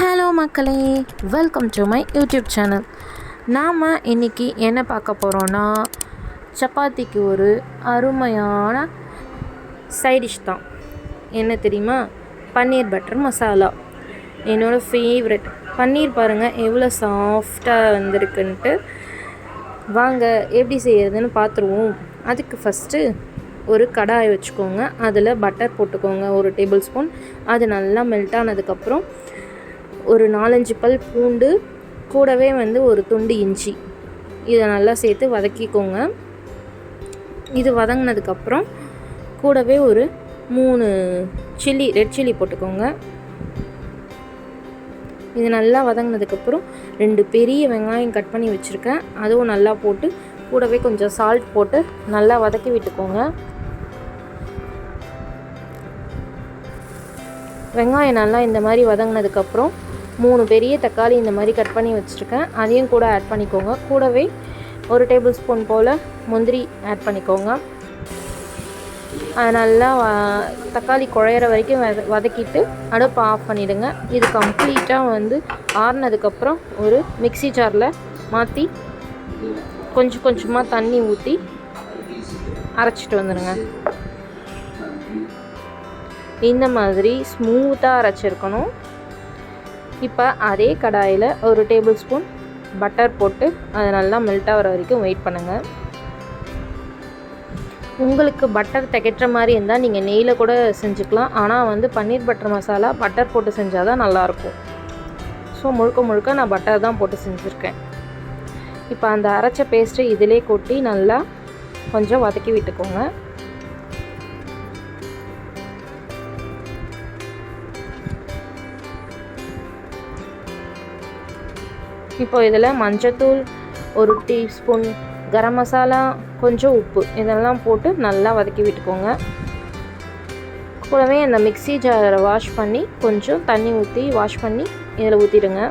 Hello மக்களே, welcome to my YouTube channel. நாம் இன்றைக்கி என்ன பார்க்க போகிறோன்னா, சப்பாத்திக்கு ஒரு அருமையான சைடிஷ் தான். என்ன தெரியுமா? பன்னீர் பட்டர் மசாலா. என்னோடய ஃபேவரெட். பன்னீர் பாருங்கள் எவ்வளோ சாஃப்டாக வந்திருக்குன்ட்டு. வாங்க எப்படி செய்கிறதுன்னு பார்த்துருவோம். அதுக்கு ஃபஸ்ட்டு ஒரு கடாய் வச்சுக்கோங்க. அதில் பட்டர் போட்டுக்கோங்க, 1 டேபிள் ஸ்பூன். அது நல்லா மெல்ட் ஆனதுக்கப்புறம் ஒரு 4-5 பல் பூண்டு, கூடவே ஒரு துண்டு இஞ்சி, இதை நல்லா சேர்த்து வதக்கிக்கோங்க. இது வதங்கினதுக்கப்புறம் கூடவே ஒரு 3 ரெட் சில்லி போட்டுக்கோங்க. இது நல்லா வதங்கினதுக்கப்புறம் 2 பெரிய வெங்காயம் கட் பண்ணி வச்சுருக்கேன், அதுவும் நல்லா போட்டு கூடவே கொஞ்சம் சால்ட் போட்டு நல்லா வதக்கி விட்டுக்கோங்க. வெங்காயம் நல்லா இந்த மாதிரி வதங்கினதுக்கப்புறம் 3 பெரிய தக்காளி இந்த மாதிரி கட் பண்ணி வச்சுருக்கேன், அதையும் கூட ஆட் பண்ணிக்கோங்க. கூடவே 1 டேபிள் ஸ்பூன் போல் முந்திரி ஆட் பண்ணிக்கோங்க. அது நல்லா தக்காளி குழையிற வரைக்கும் வதக்கிட்டு அடுப்பை ஆஃப் பண்ணிவிடுங்க. இது கம்ப்ளீட்டாக ஆறுனதுக்கப்புறம் ஒரு மிக்ஸி ஜாரில் மாற்றி கொஞ்சம் கொஞ்சமாக தண்ணி ஊற்றி அரைச்சிட்டு வந்துடுங்க. இந்த மாதிரி ஸ்மூத்தாக அரைச்சிருக்கணும். இப்போ அதே கடாயில் 1 டேபிள் ஸ்பூன் பட்டர் போட்டு அது நல்லா மெல்ட் ஆகிற வரைக்கும் வெயிட் பண்ணுங்கள். உங்களுக்கு பட்டர் திகட்டுற மாதிரி இருந்தால் நீங்கள் நெய்யில் கூட செஞ்சுக்கலாம். ஆனால் பன்னீர் பட்டர் மசாலா பட்டர் போட்டு செஞ்சால் தான் நல்லாயிருக்கும். ஸோ முழுக்க நான் பட்டர் தான் போட்டு செஞ்சுருக்கேன். இப்போ அந்த அரைச்ச பேஸ்ட்டு இதிலே கொட்டி நல்லா கொஞ்சம் வதக்கி விட்டுக்கோங்க. இப்போ இதில் மஞ்சத்தூள், 1 டீஸ்பூன் கரம் மசாலா, கொஞ்சம் உப்பு, இதெல்லாம் போட்டு நல்லா வதக்கி விட்டுக்கோங்க. கூடவே அந்த மிக்ஸி ஜாரை வாஷ் பண்ணி கொஞ்சம் தண்ணி ஊற்றி வாஷ் பண்ணி இதில் ஊற்றிடுங்க.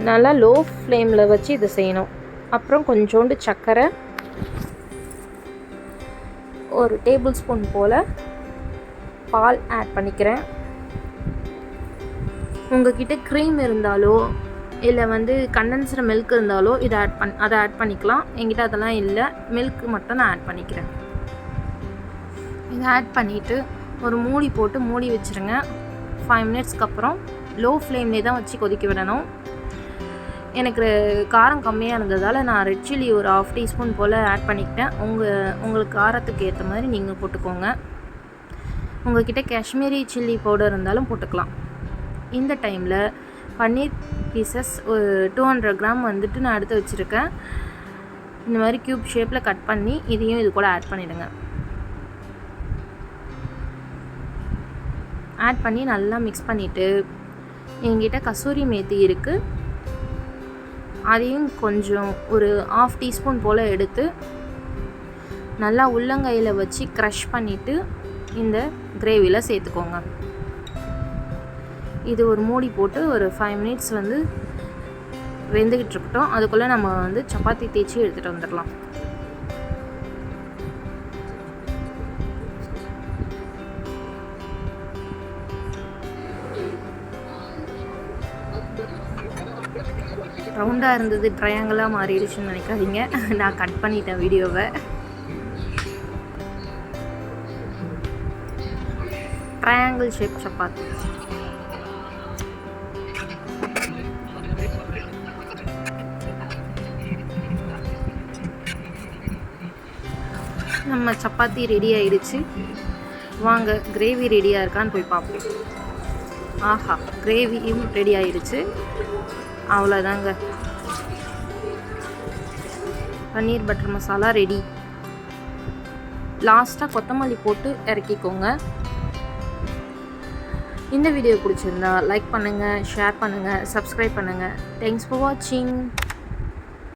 நல்லா லோ ஃப்ளேமில் வச்சு இதை செய்யணும். அப்புறம் கொஞ்சோண்டு சர்க்கரை, 1 டேபிள் ஸ்பூன் போல் பால் ஆட் பண்ணிக்கிறேன். உங்ககிட்ட க்ரீம் இருந்தாலோ இல்லை கண்டென்ஸ்டு மில்க் இருந்தாலோ அதை ஆட் பண்ணிக்கலாம். என்கிட்ட அதெல்லாம் இல்லை, மில்க் மட்டும் நான் ஆட் பண்ணிக்கிறேன். இதை ஆட் பண்ணிவிட்டு ஒரு மூடி போட்டு மூடி வச்சுருங்க. 5 மினிட்ஸ்க்கு அப்புறம் லோ ஃப்ளேம்லேயே தான் வச்சு கொதிக்க விடணும். எனக்கு காரம் கம்மியாக இருந்ததால் நான் ரெட் சில்லி ஒரு 1/2 டீஸ்பூன் போல் ஆட் பண்ணிக்கிட்டேன். உங்களுக்கு காரத்துக்கு ஏற்ற மாதிரி நீங்கள் போட்டுக்கோங்க. உங்கள்கிட்ட காஷ்மீரி சில்லி பவுடர் இருந்தாலும் போட்டுக்கலாம். இந்த டைமில் பன்னீர் பீசஸ் ஒரு 200 கிராம் நான் எடுத்து வச்சுருக்கேன். இந்த மாதிரி க்யூப் ஷேப்பில் கட் பண்ணி இதையும் இது கூட ஆட் பண்ணிவிடுங்க. ஆட் பண்ணி நல்லா மிக்ஸ் பண்ணிவிட்டு, என்கிட்ட கசூரி மேத்தி இருக்குது, அதையும் கொஞ்சம் ஒரு 1/2 டீஸ்பூன் போல் எடுத்து நல்லா உள்ளங்கையில் வச்சு க்ரஷ் பண்ணிவிட்டு இந்த கிரேவியில் சேர்த்துக்கோங்க. இது ஒரு மூடி போட்டு ஒரு 5 மினிட்ஸ் வெந்துக்கிட்டு இருக்கட்டும். அதுக்குள்ளே நம்ம சப்பாத்தி தேய்ச்சி எடுத்துகிட்டு வந்துடலாம். ரவுண்டாக இருந்தது ட்ரையாங்கிளாக மாறிடுச்சுன்னு நினைக்காதீங்க, நான் கட் பண்ணிட்டேன் வீடியோவை. Triangle shape chapati. நம்ம சப்பாத்தி ரெடி ஆயிடுச்சு. வாங்க கிரேவி ரெடியாக இருக்கான்னு போய் பார்ப்போம். ஆஹா, கிரேவியும் ரெடி ஆயிடுச்சு. அவ்வளோதாங்க, பன்னீர் பட்டர் மசாலா ரெடி. லாஸ்ட்டாக கொத்தமல்லி போட்டு இறக்கிக்கோங்க. இந்த வீடியோ பிடிச்சிருந்தா லைக் பண்ணுங்கள், ஷேர் பண்ணுங்கள், சப்ஸ்கிரைப் பண்ணுங்கள். தேங்க்ஸ் ஃபார் வாட்சிங்.